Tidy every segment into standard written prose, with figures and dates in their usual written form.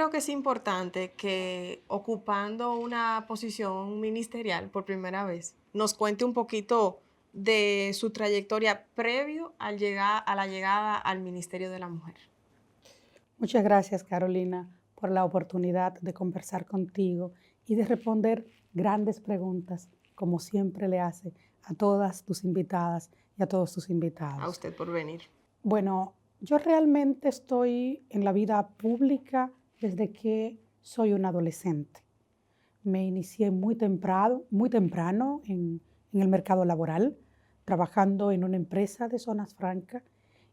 creo que es importante que ocupando una posición ministerial por primera vez, nos cuente un poquito de su trayectoria previo a la llegada al Ministerio de la Mujer. Muchas gracias, Carolina, por la oportunidad de conversar contigo y de responder grandes preguntas, como siempre le hace a todas tus invitadas y a todos tus A invitados. usted por venir. Bueno, yo realmente estoy en la vida pública desde que soy un adolescente. Me inicié muy temprano en el mercado laboral, trabajando en una empresa de zonas francas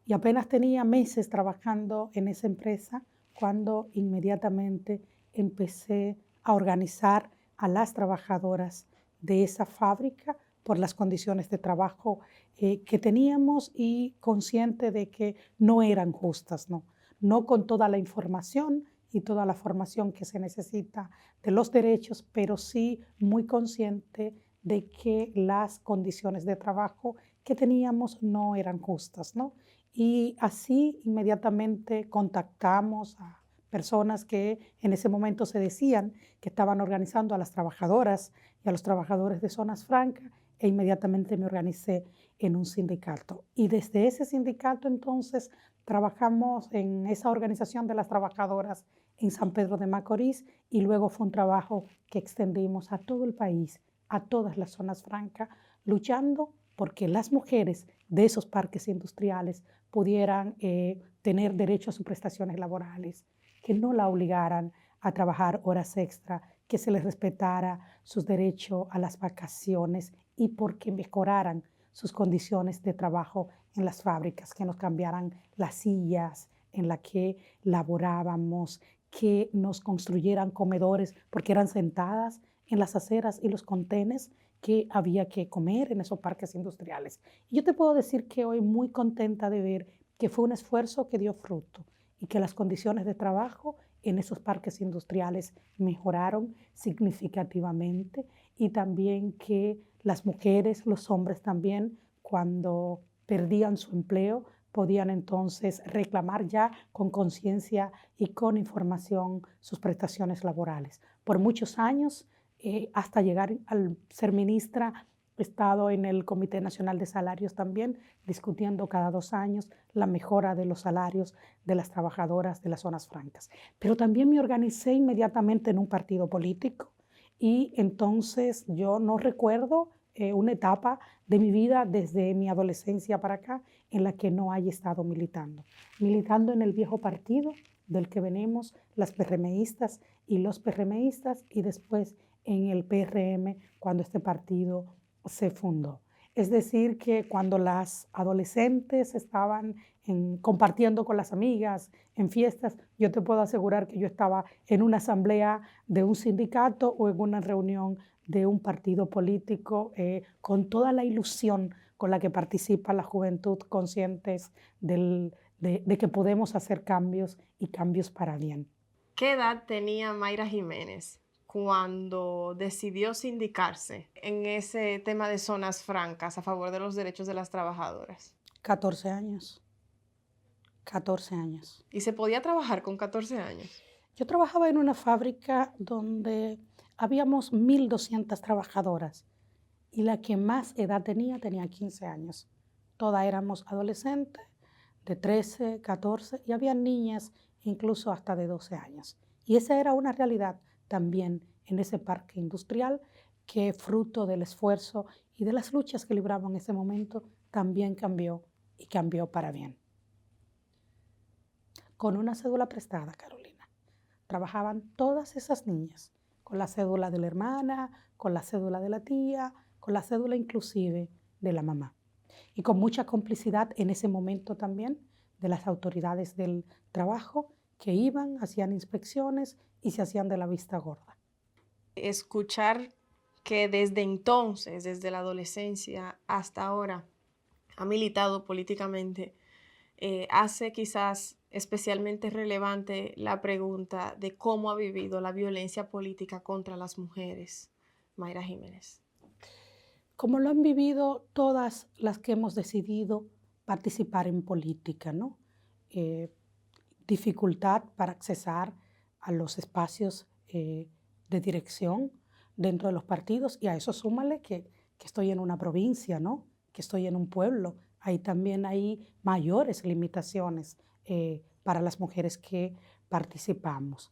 y apenas tenía meses trabajando en esa empresa cuando inmediatamente empecé a organizar a las trabajadoras de esa fábrica por las condiciones de trabajo que teníamos y consciente de que no eran justas, ¿no? No con toda la información y toda la formación que se necesita de los derechos, pero sí muy consciente de que las condiciones de trabajo que teníamos no eran justas, ¿no? Y así inmediatamente contactamos a personas que en ese momento se decían que estaban organizando a las trabajadoras y a los trabajadores de zonas francas e inmediatamente me organicé en un sindicato. Y desde ese sindicato entonces trabajamos en esa organización de las trabajadoras en San Pedro de Macorís y luego fue un trabajo que extendimos a todo el país, a todas las zonas francas, luchando porque las mujeres de esos parques industriales pudieran tener derecho a sus prestaciones laborales, que no la obligaran a trabajar horas extra, que se les respetara sus derechos a las vacaciones y porque mejoraran sus condiciones de trabajo en las fábricas, que nos cambiaran las sillas en las que laborábamos, que nos construyeran comedores porque eran sentadas en las aceras y los contenes que había que comer en esos parques industriales. Y yo te puedo decir que hoy muy contenta de ver que fue un esfuerzo que dio fruto y que las condiciones de trabajo en esos parques industriales mejoraron significativamente y también que las mujeres, los hombres también, cuando perdían su empleo, podían entonces reclamar ya con conciencia y con información sus prestaciones laborales. Por muchos años, hasta llegar al ser ministra, he estado en el Comité Nacional de Salarios también, discutiendo cada 2 años la mejora de los salarios de las trabajadoras de las zonas francas. Pero también me organicé inmediatamente en un partido político y entonces yo no recuerdo una etapa de mi vida desde mi adolescencia para acá en la que no haya estado militando. Militando en el viejo partido del que venimos, las PRMistas y los PRMistas, y después en el PRM cuando este partido se fundó. Es decir, que cuando las adolescentes estaban compartiendo con las amigas en fiestas, yo te puedo asegurar que yo estaba en una asamblea de un sindicato o en una reunión de un partido político con toda la ilusión con la que participa la juventud, conscientes de que podemos hacer cambios y cambios para bien. ¿Qué edad tenía Mayra Jiménez cuando decidió sindicarse en ese tema de zonas francas a favor de los derechos de las trabajadoras? 14 años, 14 años. ¿Y se podía trabajar con 14 años? Yo trabajaba en una fábrica donde habíamos 1.200 trabajadoras y la que más edad tenía 15 años. Todas éramos adolescentes de 13, 14 y había niñas incluso hasta de 12 años. Y esa era una realidad también en ese parque industrial que fruto del esfuerzo y de las luchas que libramos en ese momento también cambió y cambió para bien. Con una cédula prestada, Carolina. Trabajaban todas esas niñas, con la cédula de la hermana, con la cédula de la tía, con la cédula inclusive de la mamá. Y con mucha complicidad en ese momento también de las autoridades del trabajo que iban, hacían inspecciones y se hacían de la vista gorda. Escuchar que desde entonces, desde la adolescencia hasta ahora, ha militado políticamente, hace quizás especialmente relevante la pregunta de cómo ha vivido la violencia política contra las mujeres, Mayra Jiménez. Como lo han vivido todas las que hemos decidido participar en política, ¿no? Eh, Dificultad para accesar a los espacios de dirección dentro de los partidos, y a eso súmale que estoy en una provincia, ¿no? Que estoy en un pueblo. Ahí también hay mayores limitaciones para las mujeres que participamos.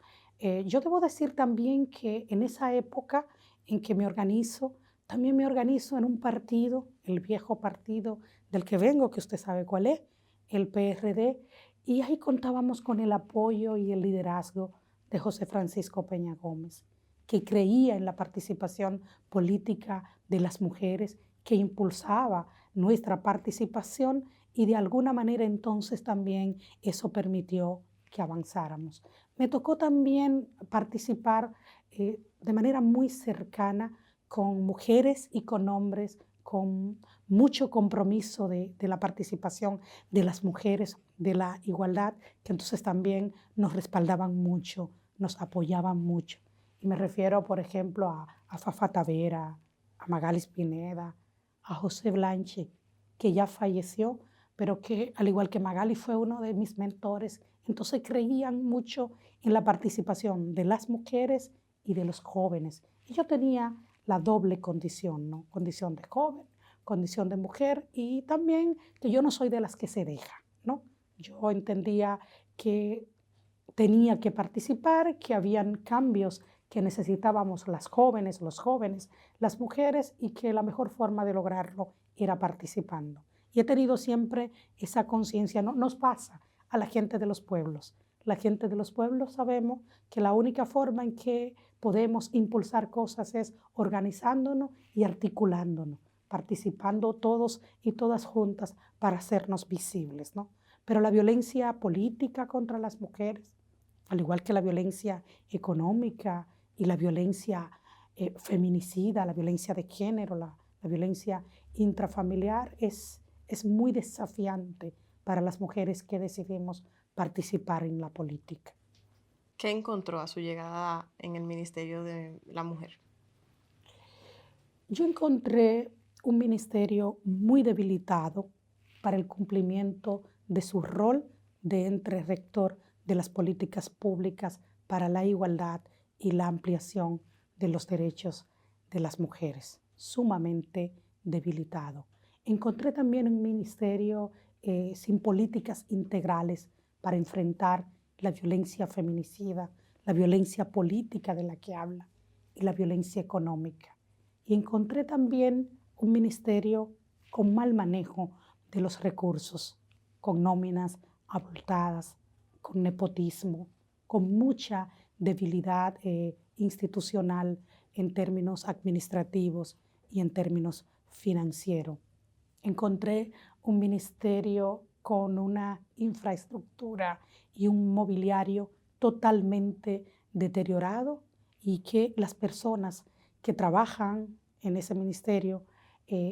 Yo debo decir también que en esa época en que me organizo, también me organizo en un partido, el viejo partido del que vengo, que usted sabe cuál es, el PRD, y ahí contábamos con el apoyo y el liderazgo de José Francisco Peña Gómez, que creía en la participación política de las mujeres, que impulsaba nuestra participación, y de alguna manera entonces también eso permitió que avanzáramos. Me tocó también participar de manera muy cercana con mujeres y con hombres, con mucho compromiso de la participación de las mujeres, de la igualdad, que entonces también nos respaldaban mucho, nos apoyaban mucho. Y me refiero, por ejemplo, a Fafa Tavera, a Magalis Pineda, a José Blanche, que ya falleció, pero que al igual que Magali fue uno de mis mentores, entonces creían mucho en la participación de las mujeres y de los jóvenes. Y yo tenía la doble condición, ¿no? Condición de joven, condición de mujer, y también que yo no soy de las que se deja, ¿no? Yo entendía que tenía que participar, que habían cambios que necesitábamos las jóvenes, los jóvenes, las mujeres, y que la mejor forma de lograrlo era participando. Y he tenido siempre esa conciencia, ¿no? Nos pasa a la gente de los pueblos. La gente de los pueblos sabemos que la única forma en que podemos impulsar cosas es organizándonos y articulándonos, participando todos y todas juntas para hacernos visibles, ¿no? Pero la violencia política contra las mujeres, al igual que la violencia económica y la violencia feminicida, la violencia de género, la violencia intrafamiliar, es muy desafiante para las mujeres que decidimos participar en la política. ¿Qué encontró a su llegada en el Ministerio de la Mujer? Yo encontré un ministerio muy debilitado para el cumplimiento de su rol de ente rector de las políticas públicas para la igualdad y la ampliación de los derechos de las mujeres, sumamente debilitado. Encontré también un ministerio sin políticas integrales para enfrentar la violencia feminicida, la violencia política de la que habla y la violencia económica. Y encontré también un ministerio con mal manejo de los recursos, con nóminas abultadas, con nepotismo, con mucha debilidad institucional en términos administrativos y en términos financieros. Encontré un ministerio con una infraestructura y un mobiliario totalmente deteriorado, y que las personas que trabajan en ese ministerio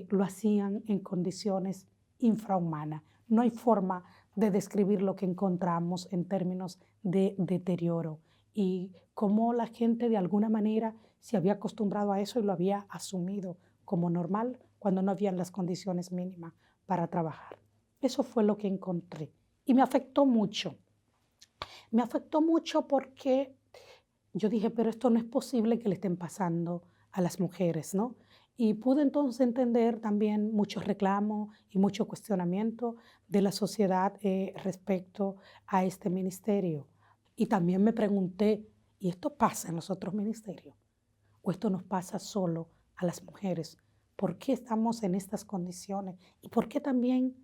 lo hacían en condiciones infrahumanas. No hay forma de describir lo que encontramos en términos de deterioro, y cómo la gente de alguna manera se había acostumbrado a eso y lo había asumido como normal cuando no habían las condiciones mínimas para trabajar. Eso fue lo que encontré y me afectó mucho. Me afectó mucho porque yo dije, pero esto no es posible que le estén pasando a las mujeres, ¿no? Y pude entonces entender también muchos reclamos y mucho cuestionamiento de la sociedad respecto a este ministerio. Y también me pregunté, ¿y esto pasa en los otros ministerios? ¿O esto nos pasa solo a las mujeres? ¿Por qué estamos en estas condiciones? ¿Y por qué también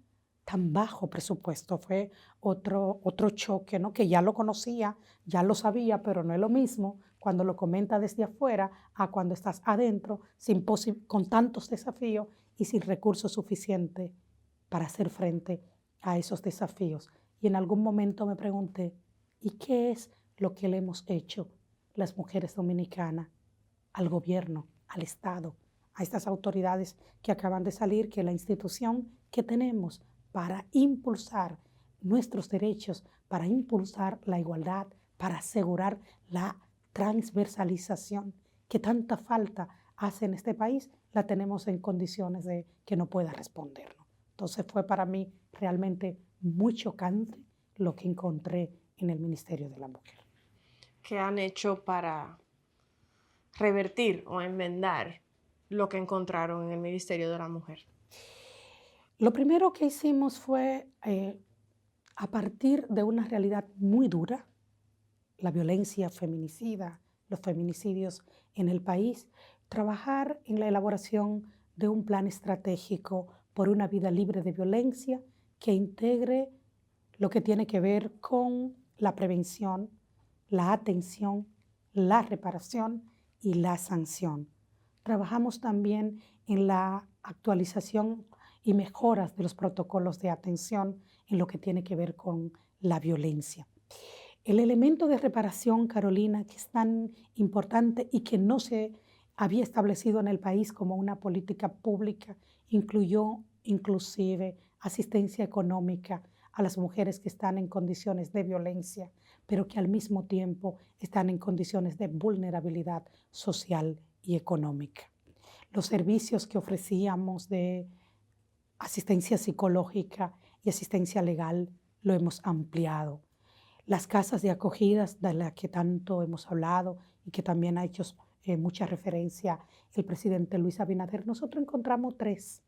tan bajo presupuesto? Fue otro choque, ¿no? Que ya lo conocía, ya lo sabía, pero no es lo mismo cuando lo comenta desde afuera a cuando estás adentro con tantos desafíos y sin recursos suficientes para hacer frente a esos desafíos. Y en algún momento me pregunté, ¿y qué es lo que le hemos hecho las mujeres dominicanas al gobierno, al Estado, a estas autoridades que acaban de salir, que la institución que tenemos para impulsar nuestros derechos, para impulsar la igualdad, para asegurar la transversalización que tanta falta hace en este país, la tenemos en condiciones de que no pueda respondernos? Entonces fue para mí realmente muy chocante lo que encontré en el Ministerio de la Mujer. ¿qué han hecho para revertir o enmendar lo que encontraron en el Ministerio de la Mujer? Lo primero que hicimos fue, a partir de una realidad muy dura, la violencia feminicida, los feminicidios en el país, trabajar en la elaboración de un plan estratégico por una vida libre de violencia que integre lo que tiene que ver con la prevención, la atención, la reparación y la sanción. Trabajamos también en la actualización y mejoras de los protocolos de atención en lo que tiene que ver con la violencia. El elemento de reparación, Carolina, que es tan importante y que no se había establecido en el país como una política pública, incluyó inclusive asistencia económica a las mujeres que están en condiciones de violencia, pero que al mismo tiempo están en condiciones de vulnerabilidad social y económica. Los servicios que ofrecíamos de asistencia psicológica y asistencia legal lo hemos ampliado. Las casas de acogidas de las que tanto hemos hablado y que también ha hecho mucha referencia el presidente Luis Abinader, nosotros encontramos 3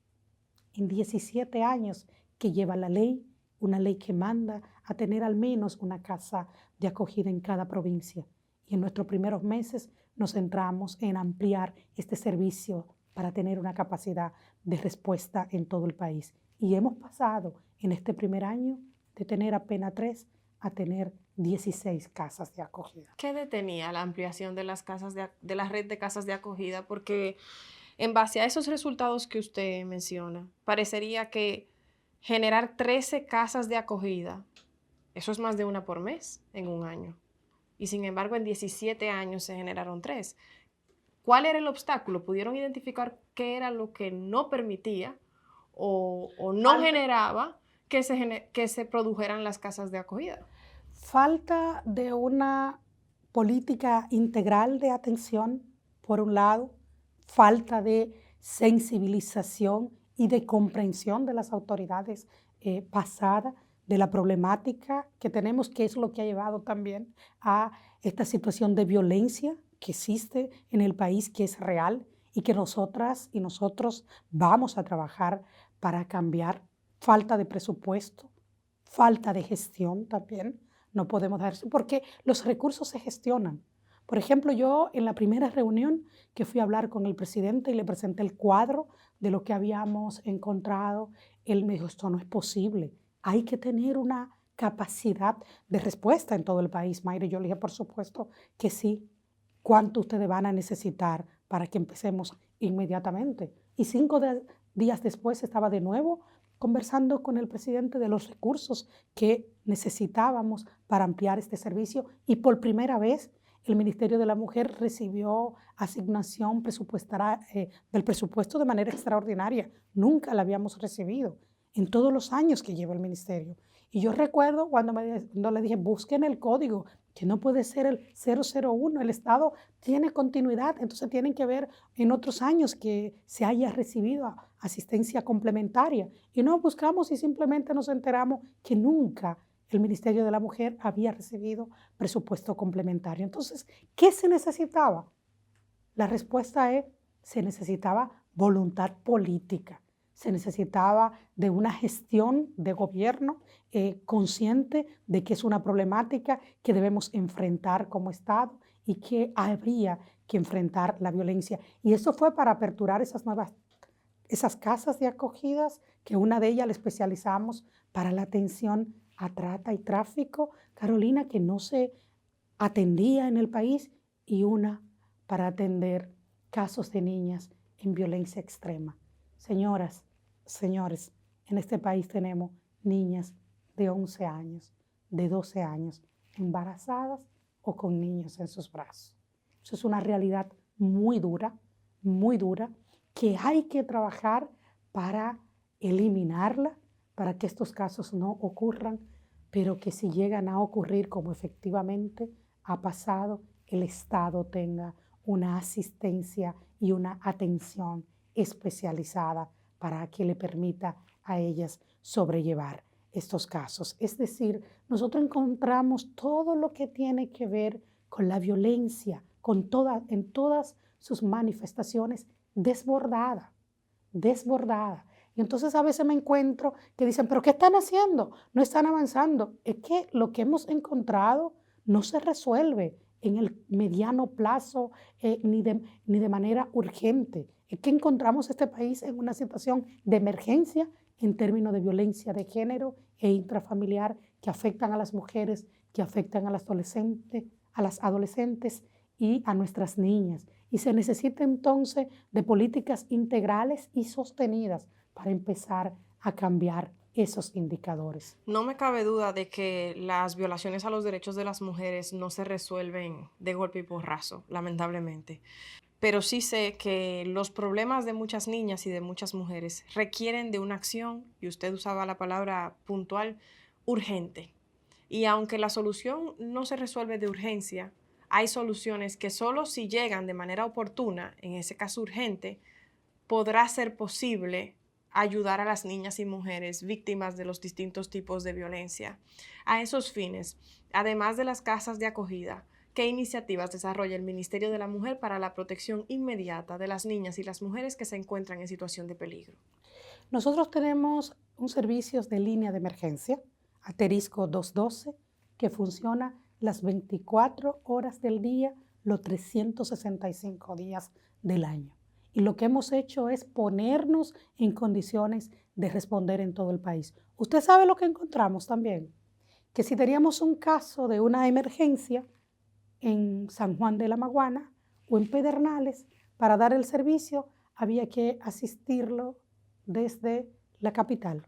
en 17 años que lleva la ley, una ley que manda a tener al menos una casa de acogida en cada provincia. Y en nuestros primeros meses nos centramos en ampliar este servicio para tener una capacidad de respuesta en todo el país. Y hemos pasado en este primer año de tener apenas 3 a tener 16 casas de acogida. ¿Qué detenía la ampliación de de la red de casas de acogida? Porque en base a esos resultados que usted menciona, parecería que generar 13 casas de acogida, eso es más de una por mes en un año. Y sin embargo, en 17 años se generaron 3. ¿Cuál era el obstáculo? ¿Pudieron identificar qué era lo que no permitía o no generaba que se produjeran las casas de acogida? Falta de una política integral de atención, por un lado, falta de sensibilización y de comprensión de las autoridades pasadas de la problemática que tenemos, que es lo que ha llevado también a esta situación de violencia que existe en el país, que es real y que nosotras y nosotros vamos a trabajar para cambiar. Falta de presupuesto, falta de gestión también. No podemos dar eso porque los recursos se gestionan. Por ejemplo, yo en la primera reunión que fui a hablar con el presidente y le presenté el cuadro de lo que habíamos encontrado, él me dijo, esto no es posible. Hay que tener una capacidad de respuesta en todo el país, Mayra. Yo le dije, por supuesto que sí. ¿Cuánto ustedes van a necesitar para que empecemos inmediatamente? Y 5 días después estaba de nuevo conversando con el presidente de los recursos que necesitábamos para ampliar este servicio y por primera vez el Ministerio de la Mujer recibió asignación presupuestaria del presupuesto de manera extraordinaria. Nunca la habíamos recibido en todos los años que lleva el ministerio. Y yo recuerdo cuando le dije, busquen el código, que no puede ser el 001, el Estado tiene continuidad, entonces tienen que ver en otros años que se haya recibido asistencia complementaria. Y no buscamos y simplemente nos enteramos que nunca el Ministerio de la Mujer había recibido presupuesto complementario. Entonces, ¿qué se necesitaba? La respuesta es, se necesitaba voluntad política. Se necesitaba de una gestión de gobierno consciente de que es una problemática que debemos enfrentar como Estado y que habría que enfrentar la violencia. Y eso fue para aperturar esas casas de acogidas, que una de ellas la especializamos para la atención a trata y tráfico, Carolina, que no se atendía en el país, y una para atender casos de niñas en violencia extrema. Señoras, señores, en este país tenemos niñas de 11 años, de 12 años, embarazadas o con niños en sus brazos. Eso es una realidad muy dura, que hay que trabajar para eliminarla, para que estos casos no ocurran, pero que si llegan a ocurrir, como efectivamente ha pasado, el Estado tenga una asistencia y una atención especializada para que le permita a ellas sobrellevar estos casos. Es decir, nosotros encontramos todo lo que tiene que ver con la violencia, en todas sus manifestaciones, desbordada, desbordada. Y entonces a veces me encuentro que dicen, pero ¿qué están haciendo? No están avanzando. Es que lo que hemos encontrado no se resuelve en el mediano plazo ni de manera urgente. Es que encontramos este país en una situación de emergencia en términos de violencia de género e intrafamiliar que afectan a las mujeres, que afectan a las adolescentes y a nuestras niñas. Y se necesita entonces de políticas integrales y sostenidas para empezar a cambiar esos indicadores. No me cabe duda de que las violaciones a los derechos de las mujeres no se resuelven de golpe y porrazo, lamentablemente. Pero sí sé que los problemas de muchas niñas y de muchas mujeres requieren de una acción, y usted usaba la palabra puntual, urgente. Y aunque la solución no se resuelve de urgencia, hay soluciones que solo si llegan de manera oportuna, en ese caso urgente, podrá ser posible ayudar a las niñas y mujeres víctimas de los distintos tipos de violencia. A esos fines, además de las casas de acogida, ¿qué iniciativas desarrolla el Ministerio de la Mujer para la protección inmediata de las niñas y las mujeres que se encuentran en situación de peligro? Nosotros tenemos un servicio de línea de emergencia, asterisco 212, que funciona las 24 horas del día, los 365 días del año. Y lo que hemos hecho es ponernos en condiciones de responder en todo el país. Usted sabe lo que encontramos también, que si teníamos un caso de una emergencia en San Juan de la Maguana o en Pedernales, para dar el servicio había que asistirlo desde la capital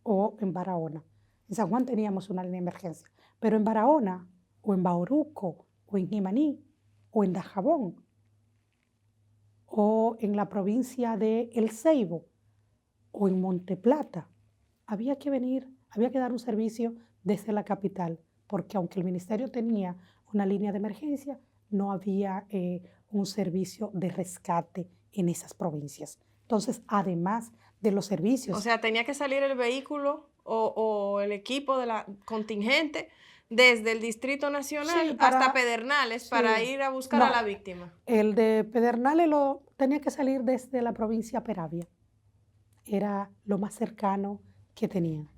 o en Barahona. En San Juan teníamos una línea de emergencia, pero en Barahona o en Bauruco o en Jimaní o en Dajabón o en la provincia de El Ceibo o en Monte Plata, había que dar un servicio desde la capital, porque aunque el ministerio tenía una línea de emergencia, no había un servicio de rescate en esas provincias. Entonces, además de los O servicios, sea, tenía que salir el vehículo o el equipo de la contingente desde el Distrito Nacional sí, hasta Pedernales para sí, ir a buscar a no, la víctima. el de Pedernales tenía que salir desde la provincia Peravia, era lo más cercano que tenían.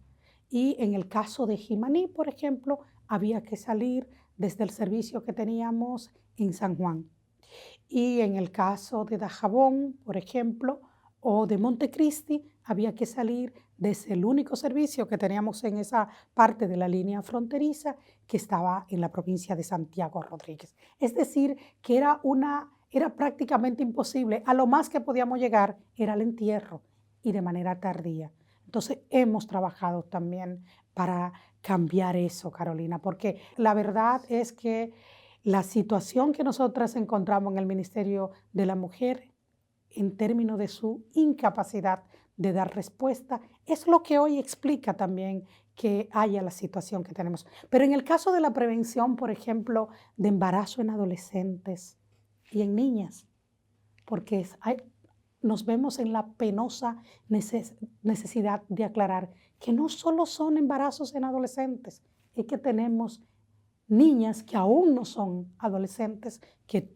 Y en el caso de Jimaní, por ejemplo, había que salir desde el servicio que teníamos en San Juan. Y en el caso de Dajabón, por ejemplo, o de Montecristi, había que salir desde el único servicio que teníamos en esa parte de la línea fronteriza que estaba en la provincia de Santiago Rodríguez. Es decir, que era prácticamente imposible. A lo más que podíamos llegar era el entierro y de manera tardía. Entonces hemos trabajado también para cambiar eso, Carolina, porque la verdad es que la situación que nosotras encontramos en el Ministerio de la Mujer en términos de su incapacidad de dar respuesta es lo que hoy explica también que haya la situación que tenemos. Pero en el caso de la prevención, por ejemplo, de embarazo en adolescentes y en niñas, porque nos vemos en la penosa necesidad de aclarar que no solo son embarazos en adolescentes, es que tenemos niñas que aún no son adolescentes, que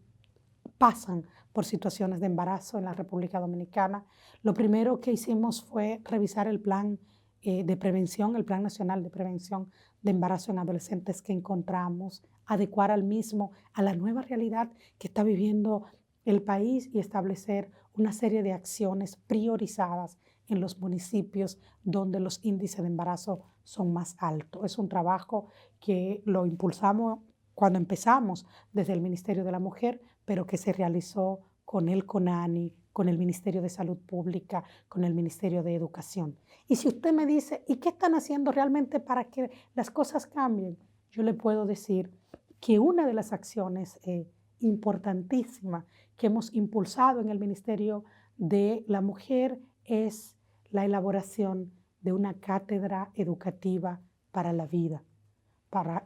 pasan por situaciones de embarazo en la República Dominicana. Lo primero que hicimos fue revisar el plan de prevención, el Plan Nacional de Prevención de Embarazo en Adolescentes que encontramos, adecuar al mismo a la nueva realidad que está viviendo el país y establecer una serie de acciones priorizadas en los municipios donde los índices de embarazo son más altos. Es un trabajo que lo impulsamos cuando empezamos desde el Ministerio de la Mujer, pero que se realizó con el CONANI, con el Ministerio de Salud Pública, con el Ministerio de Educación. Y si usted me dice, ¿y qué están haciendo realmente para que las cosas cambien? Yo le puedo decir que una de las acciones importantísimas que hemos impulsado en el Ministerio de la Mujer es la elaboración de una cátedra educativa para la vida.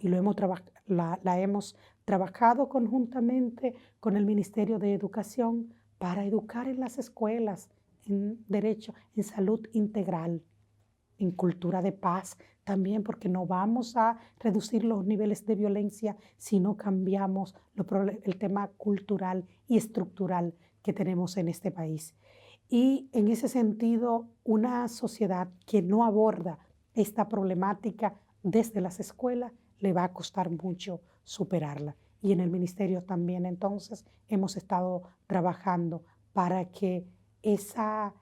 Y la hemos trabajado conjuntamente con el Ministerio de Educación para educar en las escuelas en derecho, en salud integral, en cultura de paz también, porque no vamos a reducir los niveles de violencia si no cambiamos el tema cultural y estructural que tenemos en este país. Y en ese sentido, una sociedad que no aborda esta problemática desde las escuelas le va a costar mucho superarla. Y en el ministerio también entonces hemos estado trabajando para que esa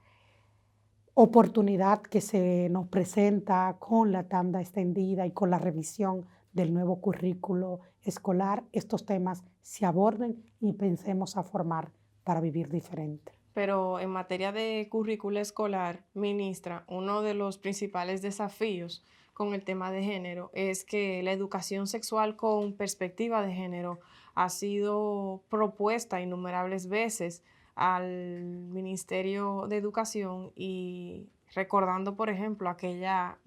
oportunidad que se nos presenta con la tanda extendida y con la revisión del nuevo currículo escolar, estos temas se aborden y pensemos a formar para vivir diferente. Pero en materia de currícula escolar, ministra, uno de los principales desafíos con el tema de género es que la educación sexual con perspectiva de género ha sido propuesta innumerables veces al Ministerio de Educación y recordando, por ejemplo, aquella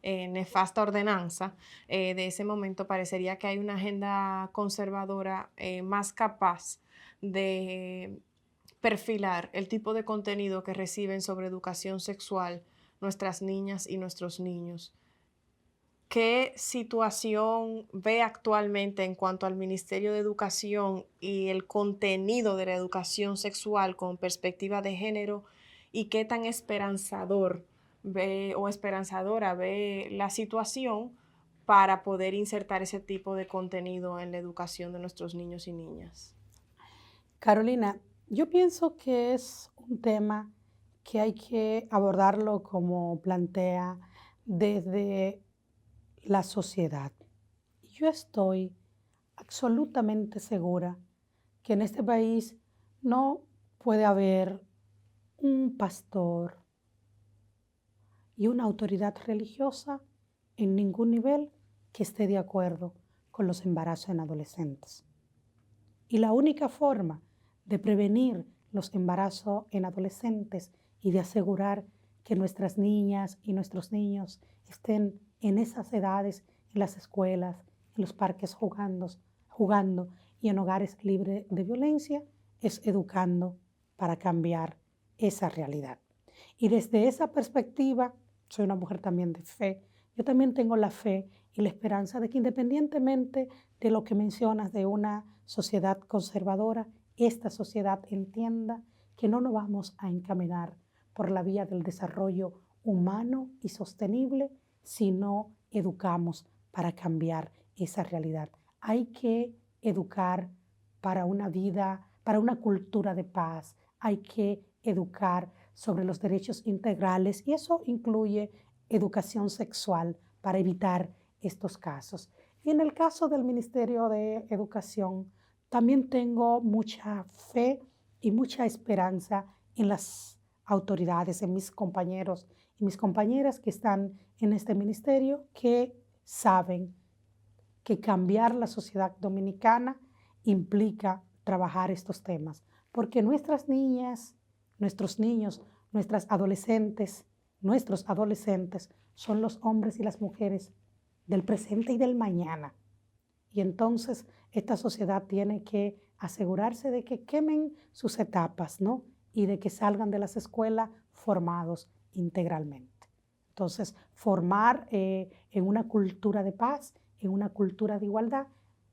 nefasta ordenanza, de ese momento parecería que hay una agenda conservadora más capaz de perfilar el tipo de contenido que reciben sobre educación sexual nuestras niñas y nuestros niños. ¿Qué situación ve actualmente en cuanto al Ministerio de Educación y el contenido de la educación sexual con perspectiva de género? ¿Y qué tan esperanzador ve o esperanzadora ve la situación para poder insertar ese tipo de contenido en la educación de nuestros niños y niñas? Carolina, yo pienso que es un tema que hay que abordarlo como plantea desde la sociedad. Yo estoy absolutamente segura que en este país no puede haber un pastor y una autoridad religiosa en ningún nivel que esté de acuerdo con los embarazos en adolescentes. Y la única forma de prevenir los embarazos en adolescentes y de asegurar que nuestras niñas y nuestros niños estén en esas edades, en las escuelas, en los parques jugando y en hogares libres de violencia, es educando para cambiar esa realidad. Y desde esa perspectiva, soy una mujer también de fe, yo también tengo la fe y la esperanza de que independientemente de lo que mencionas de una sociedad conservadora, esta sociedad entienda que no nos vamos a encaminar por la vía del desarrollo humano y sostenible si no educamos para cambiar esa realidad. Hay que educar para una vida, para una cultura de paz. Hay que educar sobre los derechos integrales y eso incluye educación sexual para evitar estos casos. Y en el caso del Ministerio de Educación, también tengo mucha fe y mucha esperanza en las autoridades, en mis compañeros y mis compañeras que están en este ministerio, que saben que cambiar la sociedad dominicana implica trabajar estos temas, porque nuestras niñas, nuestros niños, nuestros adolescentes son los hombres y las mujeres del presente y del mañana. Y entonces esta sociedad tiene que asegurarse de que quemen sus etapas, ¿no? Y de que salgan de las escuelas formados integralmente. Entonces, formar en una cultura de paz, en una cultura de igualdad,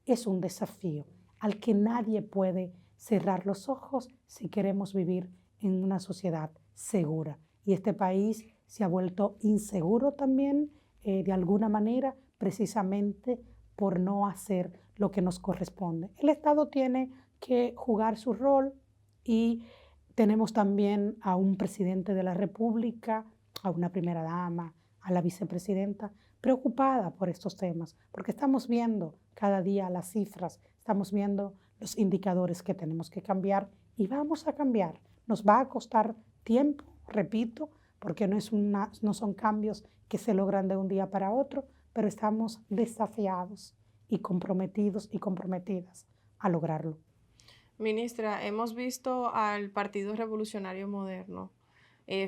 es un desafío al que nadie puede cerrar los ojos si queremos vivir en una sociedad segura. Y este país se ha vuelto inseguro también, de alguna manera, precisamente por no hacer lo que nos corresponde. El Estado tiene que jugar su rol y tenemos también a un presidente de la República, a una primera dama, a la vicepresidenta, preocupada por estos temas, porque estamos viendo cada día las cifras, estamos viendo los indicadores que tenemos que cambiar y vamos a cambiar. Nos va a costar tiempo, repito, porque no son cambios que se logran de un día para otro, pero estamos desafiados y comprometidos y comprometidas a lograrlo. Ministra, hemos visto al Partido Revolucionario Moderno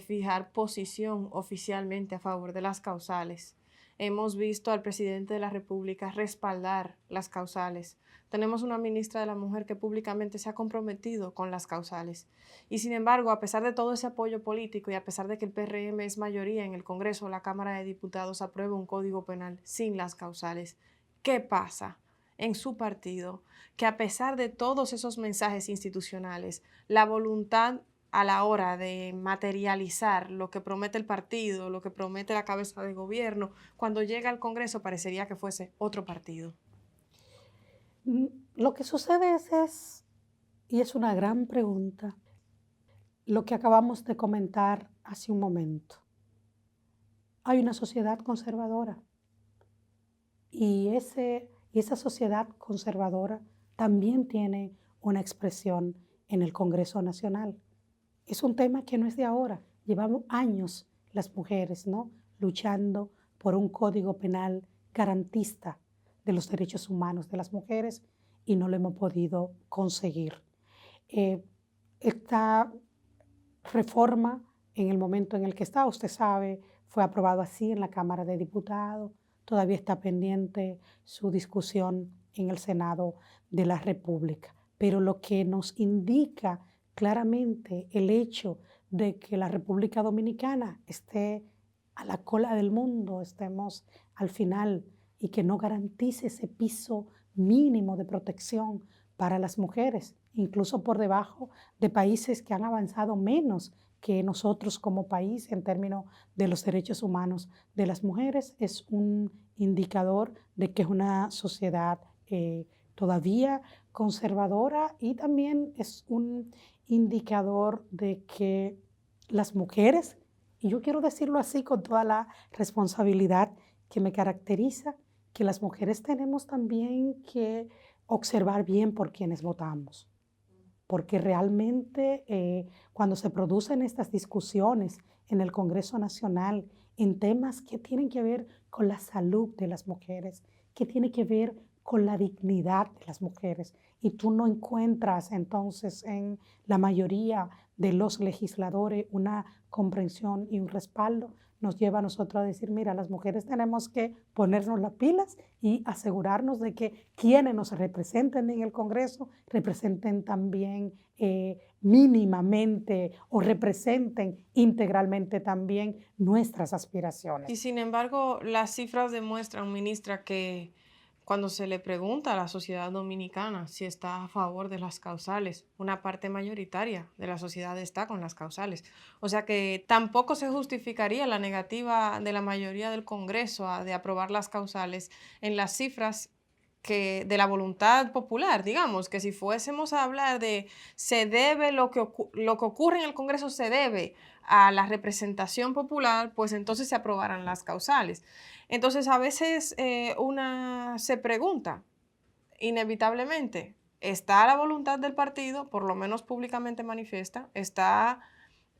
fijar posición oficialmente a favor de las causales hemos visto al presidente de la República respaldar las causales. Tenemos una ministra de la Mujer que públicamente se ha comprometido con las causales. Y sin embargo, a pesar de todo ese apoyo político y a pesar de que el PRM es mayoría en el Congreso o la Cámara de Diputados aprueba un código penal sin las causales, ¿qué pasa en su partido? Que a pesar de todos esos mensajes institucionales, la voluntad a la hora de materializar lo que promete el partido, lo que promete la cabeza de gobierno, cuando llega al Congreso parecería que fuese otro partido. Lo que sucede y es una gran pregunta, lo que acabamos de comentar hace un momento. Hay una sociedad conservadora y esa sociedad conservadora también tiene una expresión en el Congreso Nacional. Es un tema que no es de ahora. Llevamos años las mujeres, ¿no?, luchando por un código penal garantista de los derechos humanos de las mujeres y no lo hemos podido conseguir. Esta reforma, en el momento en el que está, usted sabe, fue aprobado así en la Cámara de Diputados, todavía está pendiente su discusión en el Senado de la República. Pero lo que nos indica claramente el hecho de que la República Dominicana esté a la cola del mundo, estemos al final y que no garantice ese piso mínimo de protección para las mujeres, incluso por debajo de países que han avanzado menos que nosotros como país en términos de los derechos humanos de las mujeres, es un indicador de que es una sociedad todavía conservadora y también es un indicador de que las mujeres, y yo quiero decirlo así con toda la responsabilidad que me caracteriza, que las mujeres tenemos también que observar bien por quienes votamos, porque realmente cuando se producen estas discusiones en el Congreso Nacional en temas que tienen que ver con la salud de las mujeres, que tienen que ver con la dignidad de las mujeres, y tú no encuentras entonces en la mayoría de los legisladores una comprensión y un respaldo, nos lleva a nosotros a decir, mira, las mujeres tenemos que ponernos las pilas y asegurarnos de que quienes nos representen en el Congreso representen también mínimamente o representen integralmente también nuestras aspiraciones. Y sin embargo, las cifras demuestran, ministra, que cuando se le pregunta a la sociedad dominicana si está a favor de las causales, una parte mayoritaria de la sociedad está con las causales. O sea que tampoco se justificaría la negativa de la mayoría del Congreso de aprobar las causales en las cifras de la voluntad popular, digamos, que si fuésemos a hablar de se debe lo que ocurre en el Congreso se debe a la representación popular, pues entonces se aprobarán las causales. Entonces, a veces una se pregunta, inevitablemente, ¿está la voluntad del partido, por lo menos públicamente manifiesta? ¿Está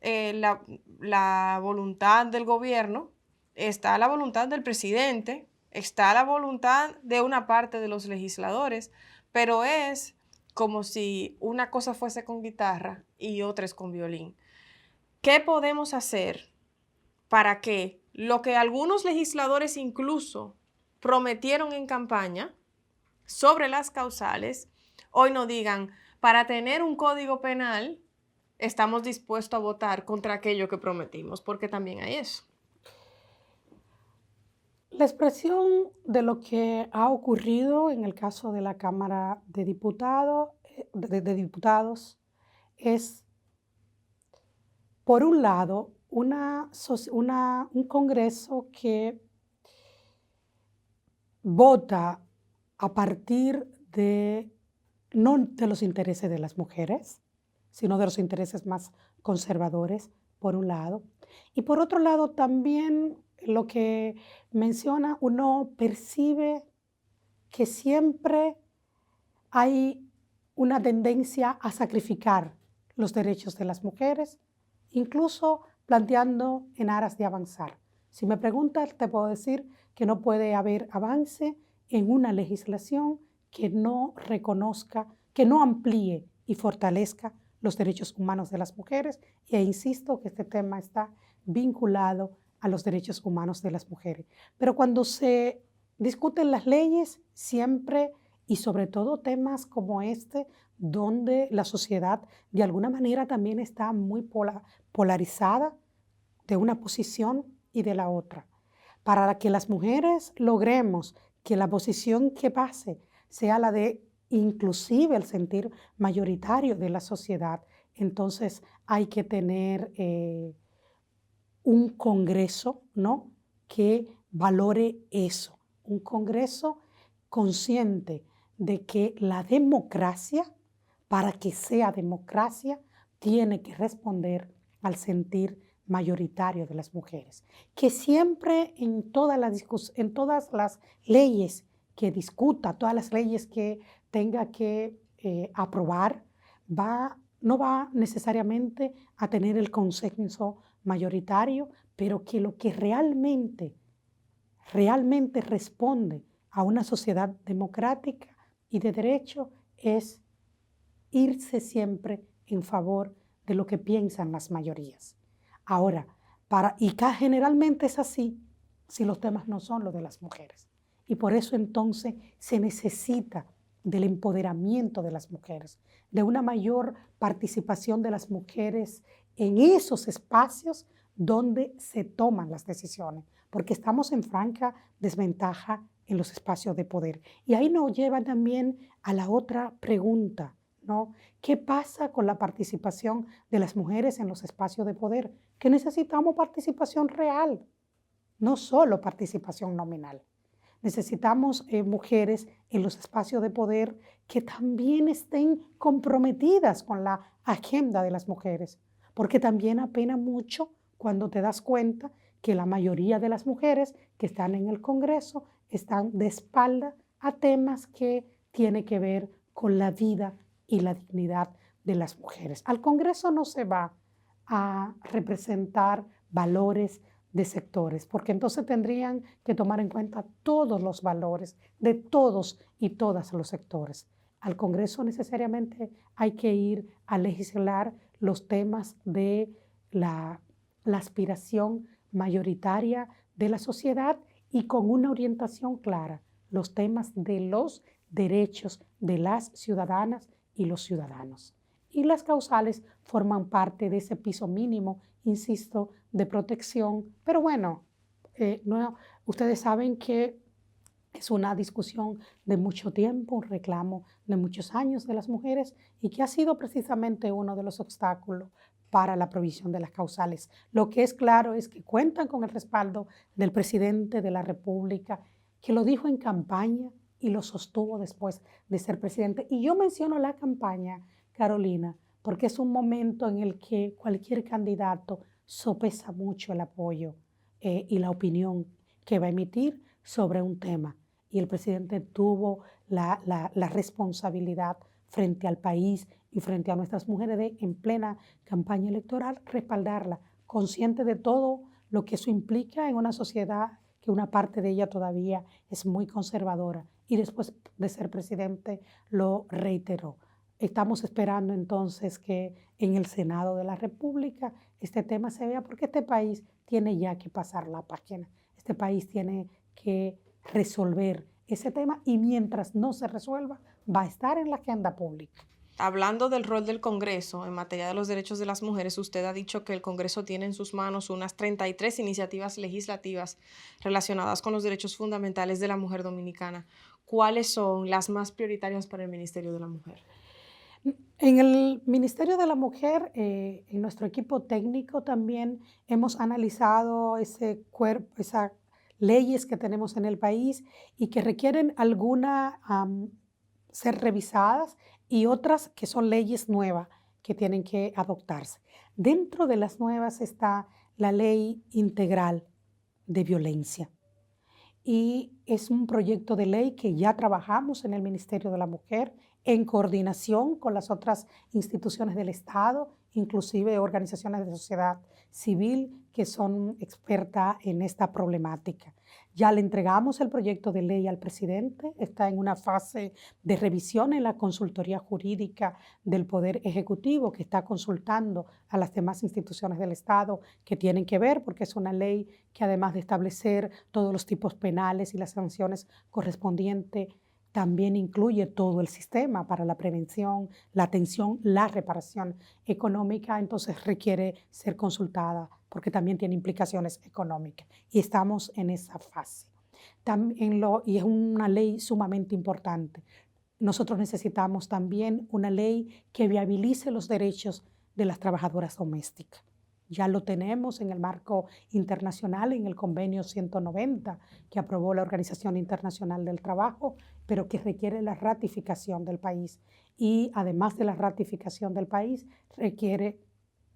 la voluntad del gobierno? ¿Está la voluntad del presidente? ¿Está la voluntad de una parte de los legisladores? Pero es como si una cosa fuese con guitarra y otra es con violín. ¿Qué podemos hacer para que lo que algunos legisladores incluso prometieron en campaña sobre las causales, hoy no digan, para tener un código penal, estamos dispuestos a votar contra aquello que prometimos? Porque también hay eso. La expresión de lo que ha ocurrido en el caso de la Cámara de Diputados, es, por un lado, un Congreso que vota a partir no de los intereses de las mujeres, sino de los intereses más conservadores, por un lado. Y por otro lado, también lo que menciona, uno percibe que siempre hay una tendencia a sacrificar los derechos de las mujeres, incluso planteando en aras de avanzar. Si me preguntas, te puedo decir que no puede haber avance en una legislación que no reconozca, que no amplíe y fortalezca los derechos humanos de las mujeres. E insisto que este tema está vinculado a los derechos humanos de las mujeres. Pero cuando se discuten las leyes, siempre y sobre todo temas como este, donde la sociedad de alguna manera también está muy polarizada de una posición y de la otra. Para que las mujeres logremos que la posición que pase sea la de inclusive el sentir mayoritario de la sociedad, entonces hay que tener un Congreso, ¿no?, que valore eso, un Congreso consciente de que la democracia, para que sea democracia, tiene que responder al sentir mayoritario de las mujeres. Que siempre en todas las leyes que discuta, todas las leyes que tenga que aprobar, no va necesariamente a tener el consenso mayoritario, pero que lo que realmente responde a una sociedad democrática y de derecho es irse siempre en favor de lo que piensan las mayorías. Ahora, generalmente es así si los temas no son los de las mujeres. Y por eso entonces se necesita del empoderamiento de las mujeres, de una mayor participación de las mujeres en esos espacios donde se toman las decisiones, porque estamos en franca desventaja en los espacios de poder. Y ahí nos lleva también a la otra pregunta, ¿no? ¿Qué pasa con la participación de las mujeres en los espacios de poder? Que necesitamos participación real, no solo participación nominal. Necesitamos mujeres en los espacios de poder que también estén comprometidas con la agenda de las mujeres, porque también apena mucho cuando te das cuenta que la mayoría de las mujeres que están en el Congreso están de espalda a temas que tienen que ver con la vida y la dignidad de las mujeres. Al Congreso no se va a representar valores de sectores, porque entonces tendrían que tomar en cuenta todos los valores de todos y todas los sectores. Al Congreso necesariamente hay que ir a legislar los temas de la aspiración mayoritaria de la sociedad y con una orientación clara, los temas de los derechos de las ciudadanas y los ciudadanos. Y las causales forman parte de ese piso mínimo, insisto, de protección. Pero bueno, ustedes saben que es una discusión de mucho tiempo, un reclamo de muchos años de las mujeres y que ha sido precisamente uno de los obstáculos para la provisión de las causales. Lo que es claro es que cuentan con el respaldo del presidente de la República, que lo dijo en campaña y lo sostuvo después de ser presidente. Y yo menciono la campaña, Carolina, porque es un momento en el que cualquier candidato sopesa mucho el apoyo y la opinión que va a emitir sobre un tema. Y el presidente tuvo la responsabilidad frente al país y frente a nuestras mujeres de, en plena campaña electoral, respaldarla, consciente de todo lo que eso implica en una sociedad que una parte de ella todavía es muy conservadora. Y después de ser presidente lo reiteró. Estamos esperando entonces que en el Senado de la República este tema se vea, porque este país tiene ya que pasar la página. Este país tiene que resolver ese tema y mientras no se resuelva va a estar en la agenda pública. Hablando del rol del Congreso en materia de los derechos de las mujeres, usted ha dicho que el Congreso tiene en sus manos unas 33 iniciativas legislativas relacionadas con los derechos fundamentales de la mujer dominicana. ¿Cuáles son las más prioritarias para el Ministerio de la Mujer? En el Ministerio de la Mujer, en nuestro equipo técnico también hemos analizado esas leyes que tenemos en el país y que requieren ser revisadas y otras que son leyes nuevas que tienen que adoptarse. Dentro de las nuevas está la Ley Integral de Violencia. Y es un proyecto de ley que ya trabajamos en el Ministerio de la Mujer en coordinación con las otras instituciones del Estado inclusive organizaciones de sociedad civil que son expertas en esta problemática. Ya le entregamos el proyecto de ley al presidente, está en una fase de revisión en la consultoría jurídica del Poder Ejecutivo, que está consultando a las demás instituciones del Estado que tienen que ver, porque es una ley que además de establecer todos los tipos penales y las sanciones correspondientes, también incluye todo el sistema para la prevención, la atención, la reparación económica, entonces requiere ser consultada porque también tiene implicaciones económicas y estamos en esa fase. Y es una ley sumamente importante. Nosotros necesitamos también una ley que viabilice los derechos de las trabajadoras domésticas. Ya lo tenemos en el marco internacional, en el convenio 190 que aprobó la Organización Internacional del Trabajo, pero que requiere la ratificación del país. Y además de la ratificación del país, requiere,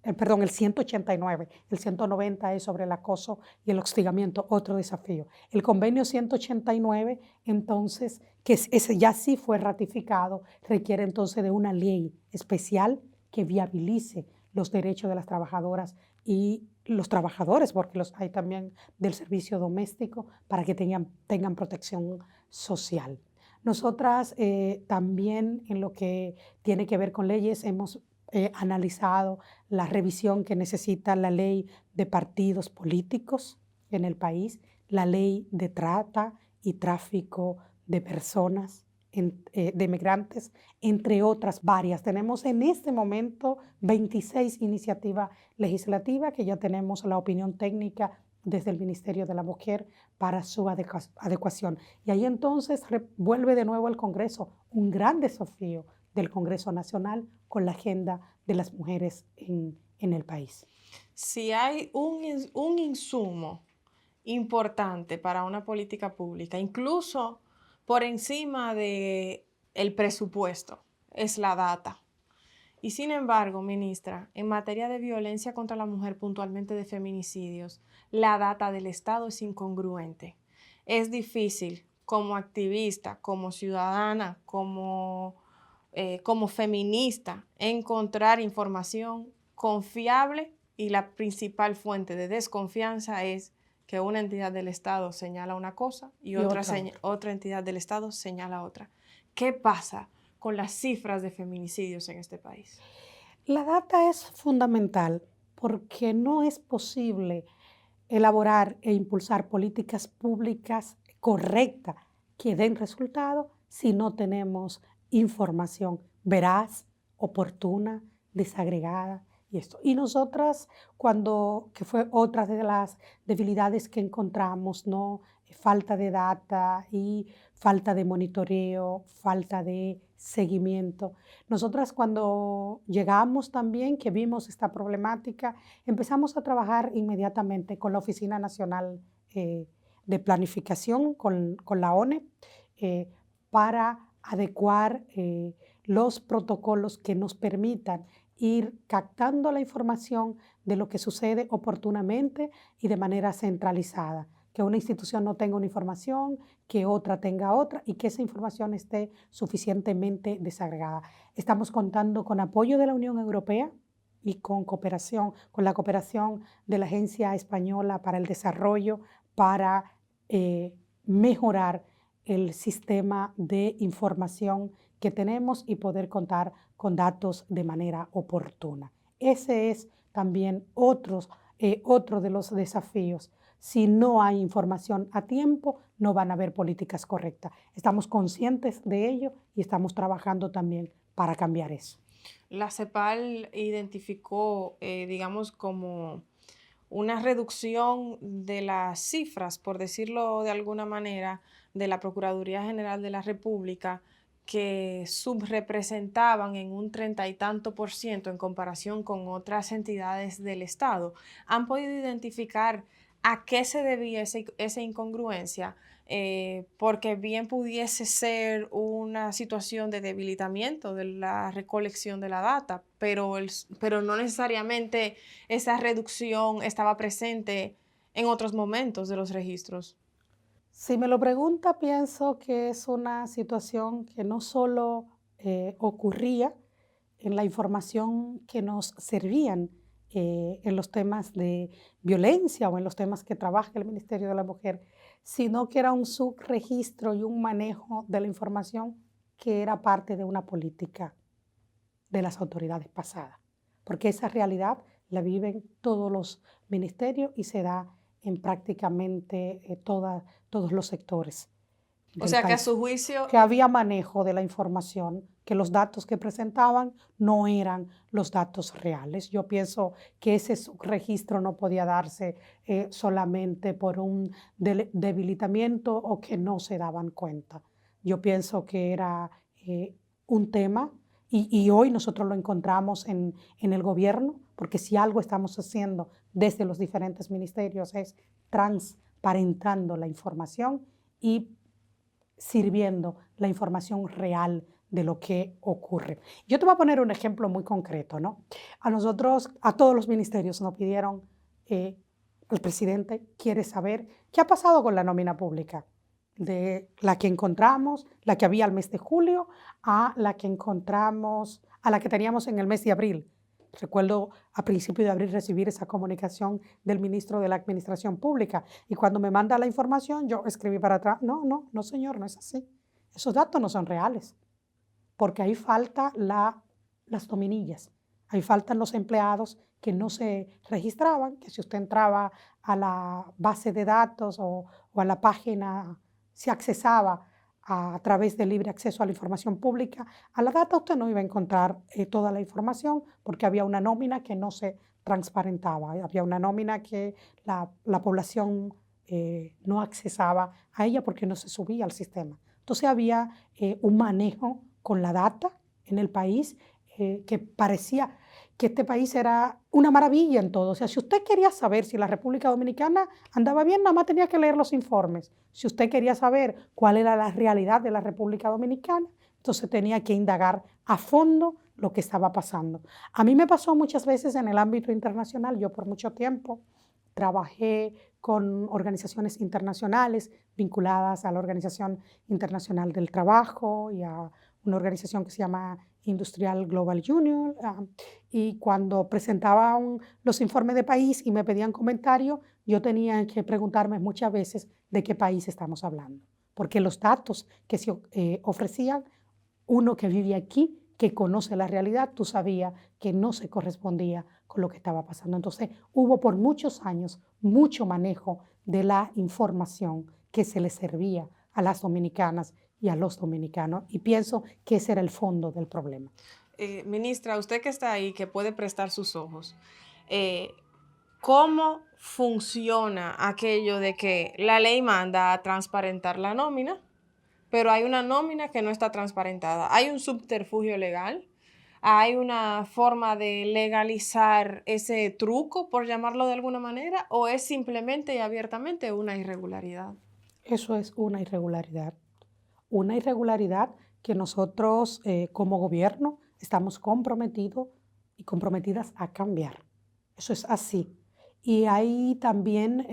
el 189, el 190 es sobre el acoso y el hostigamiento, otro desafío. El convenio 189, entonces, ese ya sí fue ratificado, requiere entonces de una ley especial que viabilice los derechos de las trabajadoras y los trabajadores, porque los hay también del servicio doméstico, para que tengan protección social. Nosotras también en lo que tiene que ver con leyes hemos analizado la revisión que necesita la ley de partidos políticos en el país, la ley de trata y tráfico de personas, de migrantes, entre otras varias. Tenemos en este momento 26 iniciativas legislativas que ya tenemos la opinión técnica desde el Ministerio de la Mujer para su adecuación. Y ahí entonces vuelve de nuevo el Congreso, un gran desafío del Congreso Nacional con la agenda de las mujeres en el país. Si hay un insumo importante para una política pública, incluso por encima del presupuesto, es la data. Y sin embargo, ministra, en materia de violencia contra la mujer, puntualmente de feminicidios, la data del Estado es incongruente. Es difícil como activista, como ciudadana, como feminista, encontrar información confiable, y la principal fuente de desconfianza es que una entidad del Estado señala una cosa y otra entidad del Estado señala otra. ¿Qué pasa con las cifras de feminicidios en este país? La data es fundamental porque no es posible elaborar e impulsar políticas públicas correctas que den resultado si no tenemos información veraz, oportuna, desagregada y esto. Y nosotras, que fue otra de las debilidades que encontramos, ¿no? Falta de data y falta de monitoreo, falta de seguimiento. Nosotras cuando llegamos también, que vimos esta problemática, empezamos a trabajar inmediatamente con la Oficina Nacional de Planificación, con la ONE, para adecuar los protocolos que nos permitan ir captando la información de lo que sucede oportunamente y de manera centralizada. Que una institución no tenga una información, que otra tenga otra y que esa información esté suficientemente desagregada. Estamos contando con apoyo de la Unión Europea y con la cooperación de la Agencia Española para el Desarrollo para mejorar el sistema de información que tenemos y poder contar con datos de manera oportuna. Ese es también otro de los desafíos. Si no hay información a tiempo, no van a haber políticas correctas. Estamos conscientes de ello y estamos trabajando también para cambiar eso. La CEPAL identificó, digamos, como una reducción de las cifras, por decirlo de alguna manera, de la Procuraduría General de la República, que subrepresentaban en un 30 y tanto por ciento en comparación con otras entidades del Estado. ¿Han podido identificar a qué se debía esa incongruencia? Porque bien pudiese ser una situación de debilitamiento de la recolección de la data, pero no necesariamente esa reducción estaba presente en otros momentos de los registros. Si me lo pregunta, pienso que es una situación que no solo ocurría en la información que nos servían en los temas de violencia o en los temas que trabaja el Ministerio de la Mujer, sino que era un subregistro y un manejo de la información que era parte de una política de las autoridades pasadas, porque esa realidad la viven todos los ministerios y se da en prácticamente todos los sectores O del sea que a país, su juicio, que había manejo de la información, que los datos que presentaban no eran los datos reales. Yo pienso que ese subregistro no podía darse solamente por un debilitamiento o que no se daban cuenta. Yo pienso que era un tema y hoy nosotros lo encontramos en el gobierno, porque si algo estamos haciendo desde los diferentes ministerios es transparentando la información y sirviendo la información real de lo que ocurre. Yo te voy a poner un ejemplo muy concreto, ¿no? A nosotros, a todos los ministerios nos pidieron, el presidente quiere saber qué ha pasado con la nómina pública, de la que encontramos, la que había al mes de julio, a la que encontramos, a la que teníamos en el mes de abril. Recuerdo a principios de abril recibir esa comunicación del ministro de la Administración Pública y cuando me manda la información yo escribí para atrás, no señor, no es así. Esos datos no son reales porque ahí falta las dominillas, ahí faltan los empleados que no se registraban, que si usted entraba a la base de datos o a la página, se accesaba a través del libre acceso a la información pública, a la data usted no iba a encontrar toda la información porque había una nómina que no se transparentaba, había una nómina que la población no accesaba a ella porque no se subía al sistema. Entonces había un manejo con la data en el país que parecía que este país era una maravilla en todo. O sea, si usted quería saber si la República Dominicana andaba bien, nada más tenía que leer los informes. Si usted quería saber cuál era la realidad de la República Dominicana, entonces tenía que indagar a fondo lo que estaba pasando. A mí me pasó muchas veces en el ámbito internacional. Yo por mucho tiempo trabajé con organizaciones internacionales vinculadas a la Organización Internacional del Trabajo y a una organización que se llama Industrial Global Union, y cuando presentaban los informes de país y me pedían comentarios, yo tenía que preguntarme muchas veces de qué país estamos hablando, porque los datos que se ofrecían, uno que vive aquí, que conoce la realidad, tú sabías que no se correspondía con lo que estaba pasando. Entonces hubo por muchos años mucho manejo de la información que se le servía a las dominicanas y a los dominicanos, y pienso que ese era el fondo del problema. Ministra, usted que está ahí, que puede prestar sus ojos, ¿cómo funciona aquello de que la ley manda a transparentar la nómina, pero hay una nómina que no está transparentada? ¿Hay un subterfugio legal? ¿Hay una forma de legalizar ese truco, por llamarlo de alguna manera, o es simplemente y abiertamente una irregularidad? Eso es una irregularidad que nosotros como gobierno estamos comprometidos y comprometidas a cambiar. Eso es así. Y ahí también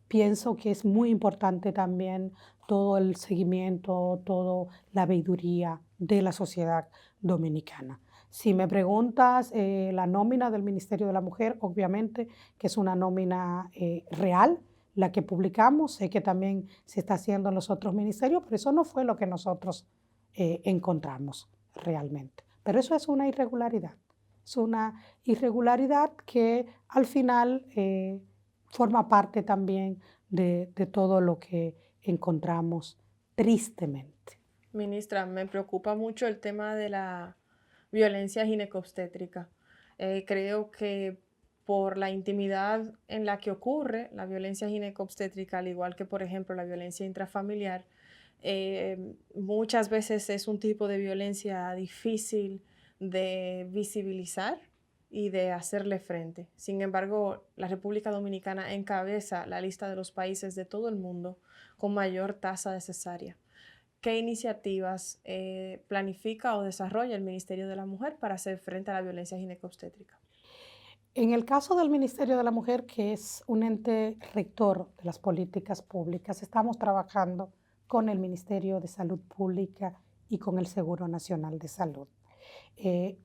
pienso que es muy importante también todo el seguimiento, toda la veeduría de la sociedad dominicana. Si me preguntas, la nómina del Ministerio de la Mujer, obviamente que es una nómina real, la que publicamos. Sé que también se está haciendo en los otros ministerios, pero eso no fue lo que nosotros encontramos realmente. Pero eso es una irregularidad. Es una irregularidad que al final forma parte también de todo lo que encontramos tristemente. Ministra, me preocupa mucho el tema de la violencia ginecobstétrica. Creo que por la intimidad en la que ocurre la violencia ginecobstétrica, al igual que por ejemplo la violencia intrafamiliar, muchas veces es un tipo de violencia difícil de visibilizar y de hacerle frente. Sin embargo, la República Dominicana encabeza la lista de los países de todo el mundo con mayor tasa de cesárea. ¿Qué iniciativas planifica o desarrolla el Ministerio de la Mujer para hacer frente a la violencia ginecobstétrica? En el caso del Ministerio de la Mujer, que es un ente rector de las políticas públicas, estamos trabajando con el Ministerio de Salud Pública y con el Seguro Nacional de Salud.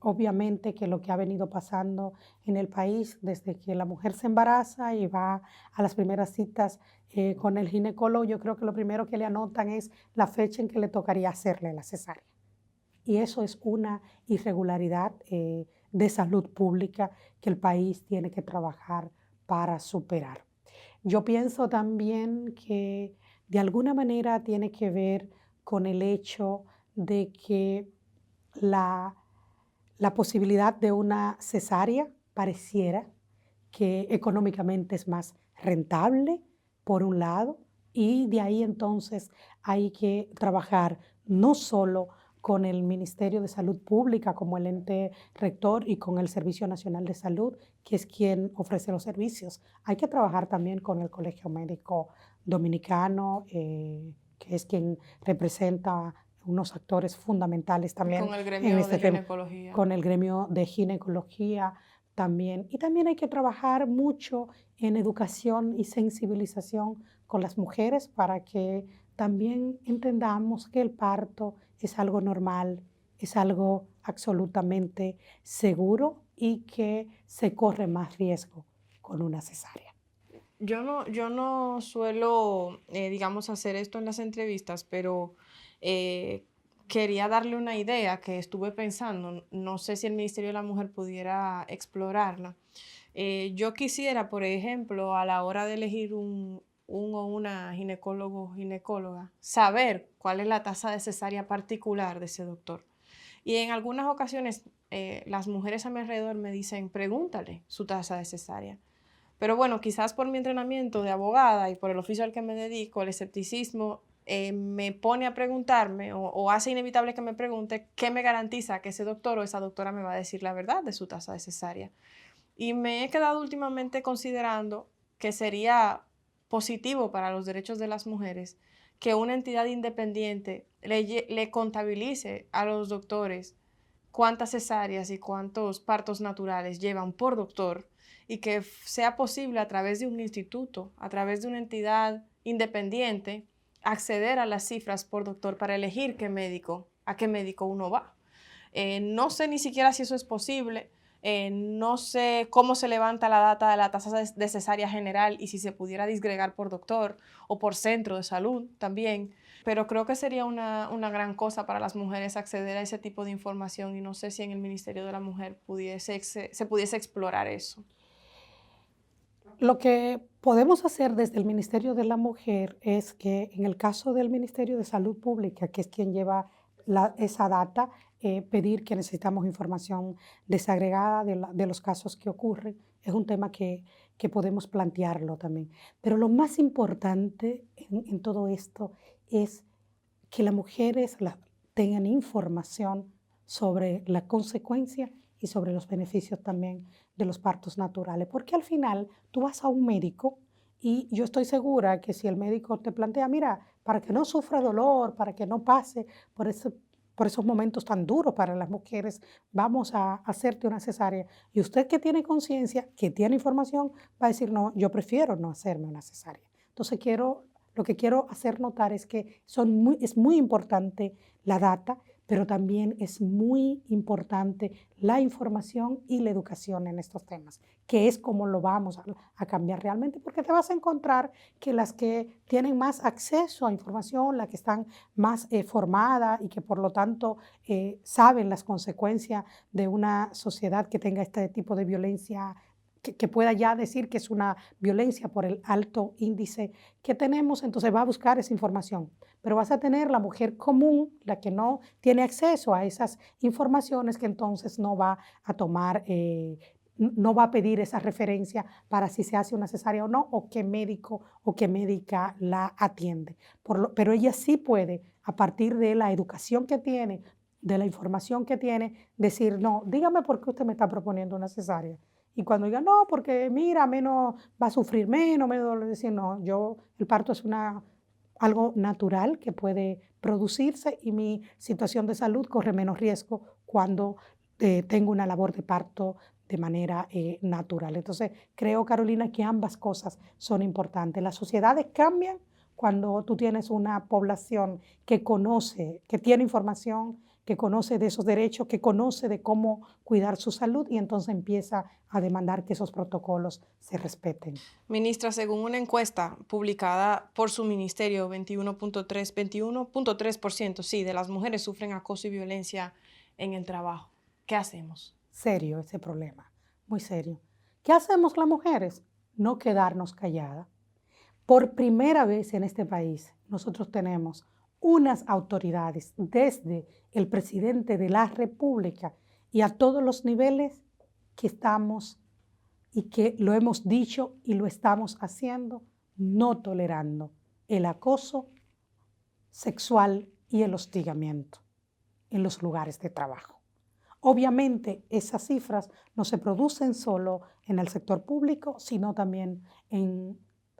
Obviamente que lo que ha venido pasando en el país desde que la mujer se embaraza y va a las primeras citas con el ginecólogo, yo creo que lo primero que le anotan es la fecha en que le tocaría hacerle la cesárea. Y eso es una irregularidad de salud pública que el país tiene que trabajar para superar. Yo pienso también que de alguna manera tiene que ver con el hecho de que la, la posibilidad de una cesárea pareciera que económicamente es más rentable, por un lado, y de ahí entonces hay que trabajar no solo con el Ministerio de Salud Pública como el ente rector y con el Servicio Nacional de Salud, que es quien ofrece los servicios. Hay que trabajar también con el Colegio Médico Dominicano, que es quien representa unos actores fundamentales Y también con el en gremio este de tema, ginecología. con el gremio de ginecología también. Y también hay que trabajar mucho en educación y sensibilización con las mujeres para que también entendamos que el parto es algo normal, es algo absolutamente seguro y que se corre más riesgo con una cesárea. Yo no suelo, digamos, hacer esto en las entrevistas, pero eh, quería darle una idea que estuve pensando. No sé si el Ministerio de la Mujer pudiera explorarla. Yo quisiera, por ejemplo, a la hora de elegir un o una ginecólogo o ginecóloga, saber cuál es la tasa de cesárea particular de ese doctor. Y en algunas ocasiones las mujeres a mi alrededor me dicen, pregúntale su tasa de cesárea. Pero bueno, quizás por mi entrenamiento de abogada y por el oficio al que me dedico, el escepticismo me pone a preguntarme o hace inevitable que me pregunte qué me garantiza que ese doctor o esa doctora me va a decir la verdad de su tasa de cesárea. Y me he quedado últimamente considerando que sería positivo para los derechos de las mujeres que una entidad independiente le contabilice a los doctores cuántas cesáreas y cuántos partos naturales llevan por doctor y que sea posible a través de un instituto, a través de una entidad independiente, acceder a las cifras por doctor para elegir a qué médico uno va. No sé ni siquiera si eso es posible. No sé cómo se levanta la data de la tasa de cesárea general y si se pudiera disgregar por doctor o por centro de salud también. Pero creo que sería una gran cosa para las mujeres acceder a ese tipo de información y no sé si en el Ministerio de la Mujer se pudiese explorar eso. Lo que podemos hacer desde el Ministerio de la Mujer es que en el caso del Ministerio de Salud Pública, que es quien lleva esa data, pedir que necesitamos información desagregada de los casos que ocurren. Es un tema que podemos plantearlo también. Pero lo más importante en todo esto es que las mujeres tengan información sobre la consecuencia y sobre los beneficios también de los partos naturales, porque al final tú vas a un médico y yo estoy segura que si el médico te plantea, mira, para que no sufra dolor, para que no pase por esos momentos tan duros para las mujeres, vamos a hacerte una cesárea. Y usted que tiene conciencia, que tiene información, va a decir, no, yo prefiero no hacerme una cesárea. Entonces lo que quiero hacer notar es que es muy importante la data, pero también es muy importante la información y la educación en estos temas, que es como lo vamos a cambiar realmente, porque te vas a encontrar que las que tienen más acceso a información, las que están más formadas y que por lo tanto saben las consecuencias de una sociedad que tenga este tipo de violencia que pueda ya decir que es una violencia por el alto índice que tenemos, entonces va a buscar esa información. Pero vas a tener la mujer común, la que no tiene acceso a esas informaciones, que entonces no va a tomar, no va a pedir esa referencia para si se hace una cesárea o no, o qué médico o qué médica la atiende. Pero ella sí puede, a partir de la educación que tiene, de la información que tiene, decir, no, dígame por qué usted me está proponiendo una cesárea. Y cuando diga, no, porque mira, menos va a sufrir menos dolor, decir, no, el parto es algo natural que puede producirse y mi situación de salud corre menos riesgo cuando tengo una labor de parto de manera natural. Entonces, creo, Carolina, que ambas cosas son importantes. Las sociedades cambian cuando tú tienes una población que conoce, que tiene información, que conoce de esos derechos, que conoce de cómo cuidar su salud y entonces empieza a demandar que esos protocolos se respeten. Ministra, según una encuesta publicada por su ministerio, 21.3%, sí, de las mujeres sufren acoso y violencia en el trabajo. ¿Qué hacemos? Serio ese problema, muy serio. ¿Qué hacemos las mujeres? No quedarnos calladas. Por primera vez en este país, nosotros tenemos unas autoridades, desde el presidente de la República y a todos los niveles, que estamos y que lo hemos dicho y lo estamos haciendo, no tolerando el acoso sexual y el hostigamiento en los lugares de trabajo. Obviamente, esas cifras no se producen solo en el sector público, sino también en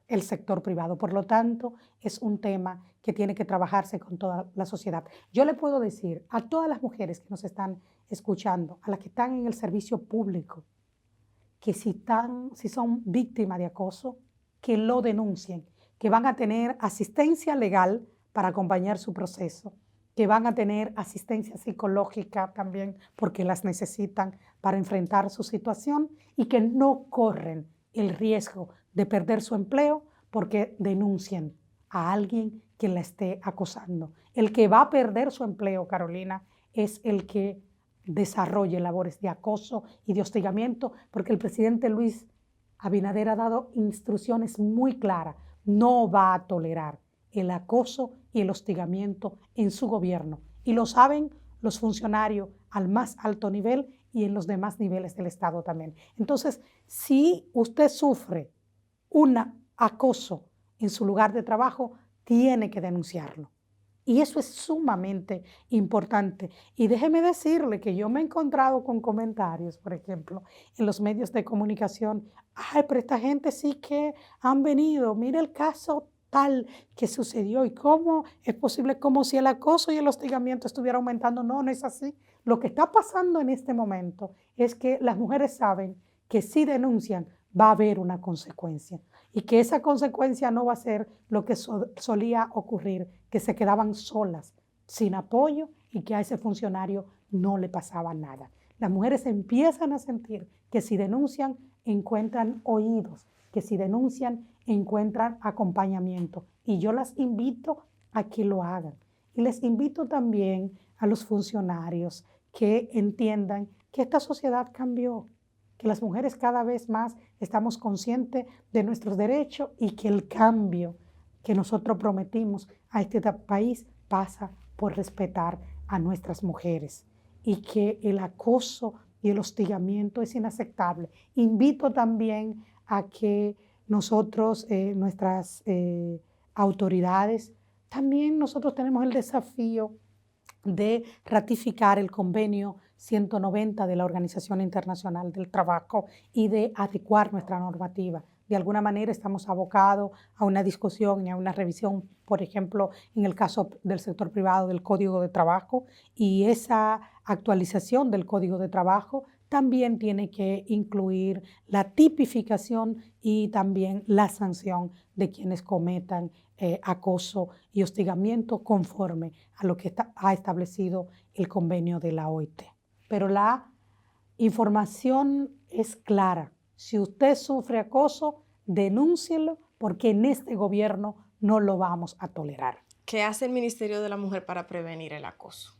el sector privado. Por lo tanto, es un tema que tiene que trabajarse con toda la sociedad. Yo le puedo decir a todas las mujeres que nos están escuchando, a las que están en el servicio público, que si son víctimas de acoso, que lo denuncien, que van a tener asistencia legal para acompañar su proceso, que van a tener asistencia psicológica también porque las necesitan para enfrentar su situación y que no corren el riesgo de perder su empleo porque denuncien a alguien que la esté acosando. El que va a perder su empleo, Carolina, es el que desarrolle labores de acoso y de hostigamiento, porque el presidente Luis Abinader ha dado instrucciones muy claras. No va a tolerar el acoso y el hostigamiento en su gobierno. Y lo saben los funcionarios al más alto nivel y en los demás niveles del Estado también. Entonces, si usted sufre un acoso en su lugar de trabajo, tiene que denunciarlo. Y eso es sumamente importante. Y déjeme decirle que yo me he encontrado con comentarios, por ejemplo, en los medios de comunicación. Ay, pero esta gente sí que han venido. Mira el caso tal que sucedió y cómo es posible, como si el acoso y el hostigamiento estuviera aumentando. No, no es así. Lo que está pasando en este momento es que las mujeres saben que si denuncian va a haber una consecuencia y que esa consecuencia no va a ser lo que solía ocurrir, que se quedaban solas, sin apoyo y que a ese funcionario no le pasaba nada. Las mujeres empiezan a sentir que si denuncian encuentran oídos, que si denuncian encuentran acompañamiento y yo las invito a que lo hagan. Y les invito también a los funcionarios que entiendan que esta sociedad cambió, que las mujeres cada vez más estamos conscientes de nuestros derechos y que el cambio que nosotros prometimos a este país pasa por respetar a nuestras mujeres y que el acoso y el hostigamiento es inaceptable. Invito también a que nosotros, nuestras autoridades, también nosotros tenemos el desafío de ratificar el convenio 190 de la Organización Internacional del Trabajo y de adecuar nuestra normativa. De alguna manera estamos abocados a una discusión y a una revisión, por ejemplo, en el caso del sector privado del Código de Trabajo, y esa actualización del Código de Trabajo también tiene que incluir la tipificación y también la sanción de quienes cometan acoso y hostigamiento conforme a lo que ha establecido el convenio de la OIT. Pero la información es clara. Si usted sufre acoso, denúncielo porque en este gobierno no lo vamos a tolerar. ¿Qué hace el Ministerio de la Mujer para prevenir el acoso?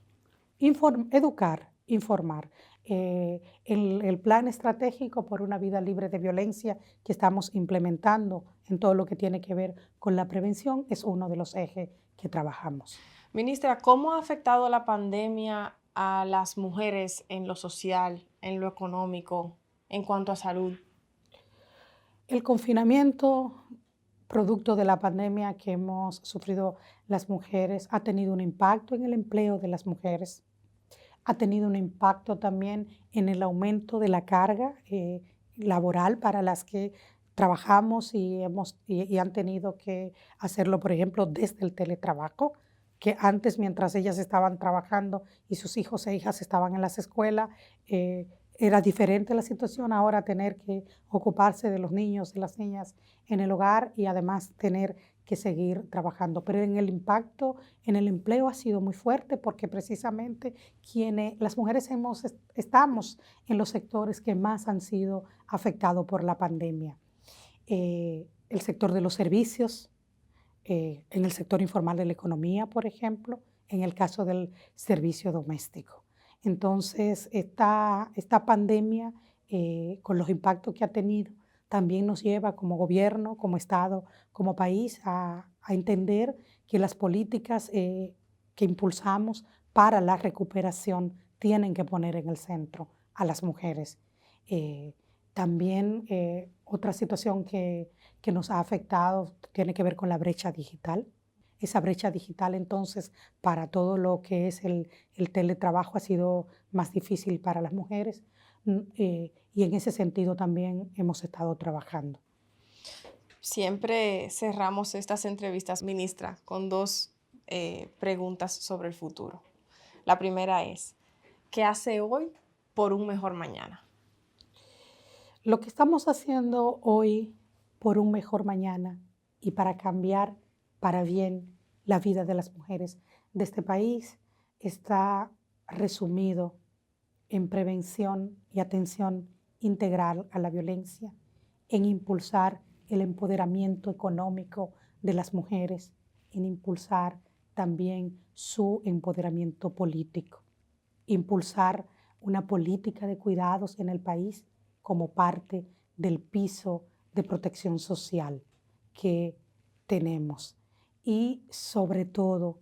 Educar, informar. El plan estratégico por una vida libre de violencia que estamos implementando en todo lo que tiene que ver con la prevención es uno de los ejes que trabajamos. Ministra, ¿cómo ha afectado la pandemia a las mujeres en lo social, en lo económico, en cuanto a salud? El confinamiento, producto de la pandemia que hemos sufrido las mujeres, ha tenido un impacto en el empleo de las mujeres. Ha tenido un impacto también en el aumento de la carga laboral para las que trabajamos y han tenido que hacerlo, por ejemplo, desde el teletrabajo, que antes, mientras ellas estaban trabajando y sus hijos e hijas estaban en las escuelas, era diferente la situación. Ahora tener que ocuparse de los niños y las niñas en el hogar y además tener que seguir trabajando. Pero en el impacto en el empleo ha sido muy fuerte porque precisamente las mujeres estamos en los sectores que más han sido afectados por la pandemia. El sector de los servicios, en el sector informal de la economía, por ejemplo, en el caso del servicio doméstico. Entonces, esta pandemia, con los impactos que ha tenido, también nos lleva como gobierno, como Estado, como país, a entender que las políticas que impulsamos para la recuperación tienen que poner en el centro a las mujeres. También otra situación que nos ha afectado tiene que ver con la brecha digital. Esa brecha digital, entonces, para todo lo que es el teletrabajo ha sido más difícil para las mujeres y en ese sentido también hemos estado trabajando. Siempre cerramos estas entrevistas, ministra, con dos preguntas sobre el futuro. La primera es, ¿qué hace hoy por un mejor mañana? Lo que estamos haciendo hoy por un mejor mañana y para cambiar para bien la vida de las mujeres de este país está resumido en prevención y atención integral a la violencia, en impulsar el empoderamiento económico de las mujeres, en impulsar también su empoderamiento político, impulsar una política de cuidados en el país como parte del piso de protección social que tenemos. Y sobre todo,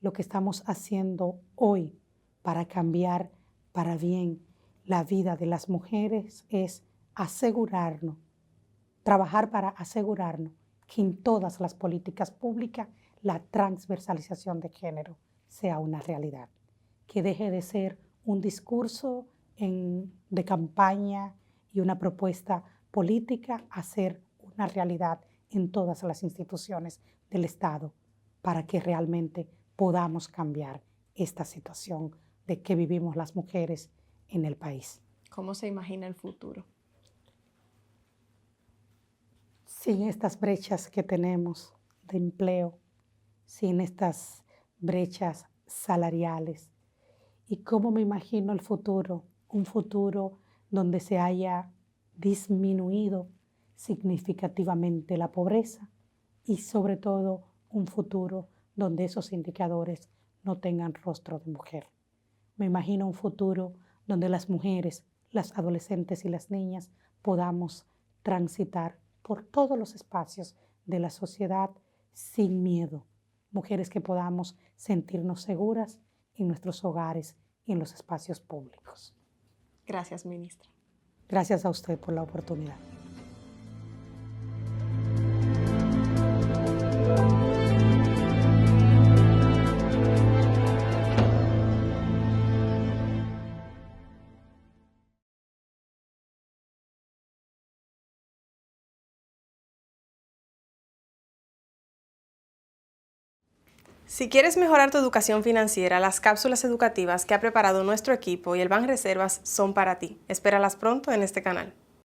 lo que estamos haciendo hoy para cambiar para bien la vida de las mujeres es asegurarnos, trabajar para asegurarnos que en todas las políticas públicas la transversalización de género sea una realidad, que deje de ser un discurso de campaña y una propuesta política a ser una realidad en todas las instituciones del Estado para que realmente podamos cambiar esta situación de que vivimos las mujeres en el país. ¿Cómo se imagina el futuro? Sin estas brechas que tenemos de empleo, sin estas brechas salariales. ¿Y cómo me imagino el futuro? Un futuro donde se haya disminuido significativamente la pobreza y sobre todo un futuro donde esos indicadores no tengan rostro de mujer. Me imagino un futuro donde las mujeres, las adolescentes y las niñas podamos transitar por todos los espacios de la sociedad sin miedo. Mujeres que podamos sentirnos seguras en nuestros hogares y en los espacios públicos. Gracias, ministra. Gracias a usted por la oportunidad. Si quieres mejorar tu educación financiera, las cápsulas educativas que ha preparado nuestro equipo y el Banreservas son para ti. Espéralas pronto en este canal.